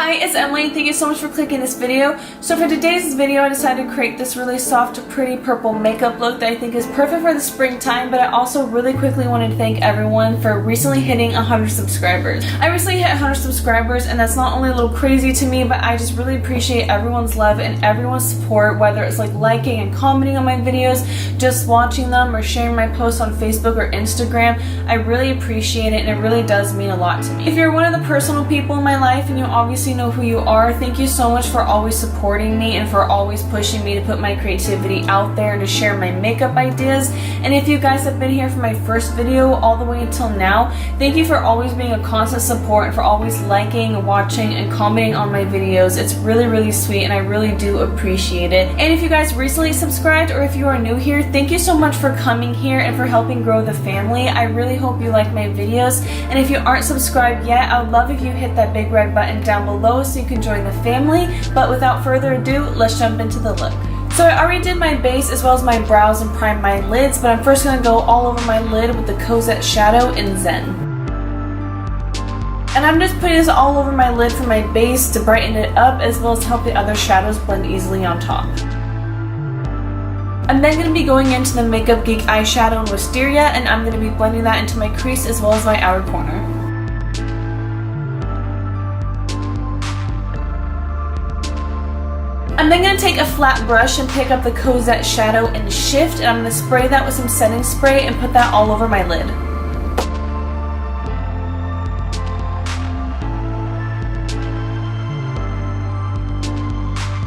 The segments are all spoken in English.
Hi, it's Emily. Thank you so much for clicking this video. So for today's video, I decided to create this really soft, pretty purple makeup look that I think is perfect for the springtime, but I also really quickly wanted to thank everyone for recently hitting 100 subscribers. I recently hit 100 subscribers, and that's not only a little crazy to me, but I just really appreciate everyone's love and everyone's support, whether it's like liking and commenting on my videos, just watching them, or sharing my posts on Facebook or Instagram. I really appreciate it, and it really does mean a lot to me. If you're one of the personal people in my life and you obviously know who you are, thank you so much for always supporting me and for always pushing me to put my creativity out there and to share my makeup ideas. And if you guys have been here from my first video all the way until now, thank you for always being a constant support and for always liking, watching, and commenting on my videos. It's really sweet, and I really do appreciate it. And if you guys recently subscribed, or if you are new here, thank you so much for coming here and for helping grow the family. I really hope you like my videos, and if you aren't subscribed yet, I would love if you hit that big red button down below so you can join the family. But without further ado, let's jump into the look. So I already did my base as well as my brows and primed my lids, but I'm first going to go all over my lid with the Cosette Shadow in Zen. And I'm just putting this all over my lid for my base to brighten it up, as well as help the other shadows blend easily on top. I'm then going to be going into the Makeup Geek eyeshadow in Wisteria, and I'm going to be blending that into my crease as well as my outer corner. I'm then going to take a flat brush and pick up the Cosette Shadow in Shift, and I'm going to spray that with some setting spray and put that all over my lid.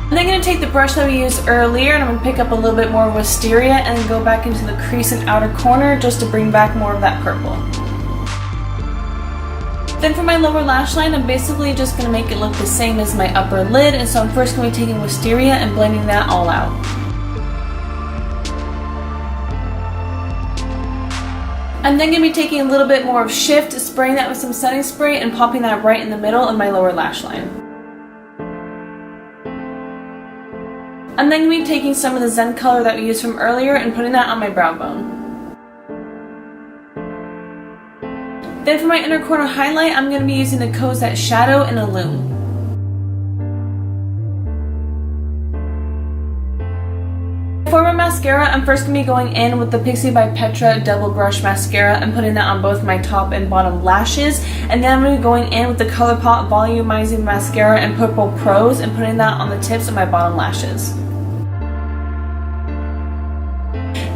I'm then going to take the brush that we used earlier, and I'm going to pick up a little bit more Wisteria and then go back into the crease and outer corner just to bring back more of that purple. Then for my lower lash line, I'm basically just going to make it look the same as my upper lid, and so I'm first going to be taking Wisteria and blending that all out. I'm then going to be taking a little bit more of Shift, spraying that with some setting spray and popping that right in the middle of my lower lash line. I'm then going to be taking some of the Zen color that we used from earlier and putting that on my brow bone. Then for my inner corner highlight, I'm going to be using the Cosette Shadow in Illume. For my mascara, I'm first going to be going in with the Pixi by Petra Double Brush Mascara and putting that on both my top and bottom lashes. And then I'm going to be going in with the ColourPop Volumizing Mascara in Purple Prose and putting that on the tips of my bottom lashes.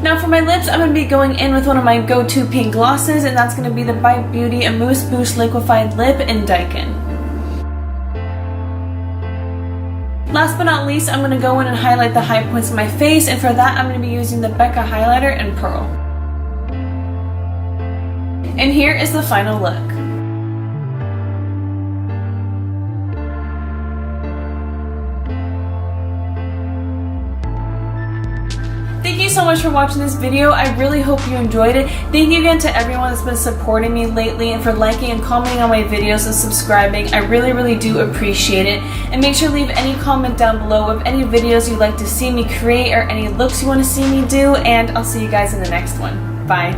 Now for my lips, I'm going to be going in with one of my go-to pink glosses, and that's going to be the Bite Beauty Mousse Boost Liquefied Lip in Daikin. Last but not least, I'm going to go in and highlight the high points of my face, and for that I'm going to be using the Becca highlighter in Pearl. And here is the final look. Thank you so much for watching this video. I really hope you enjoyed it. Thank you again to everyone that's been supporting me lately and for liking and commenting on my videos and subscribing. I really do appreciate it. And make sure to leave any comment down below of any videos you'd like to see me create or any looks you want to see me do, and I'll see you guys in the next one. Bye.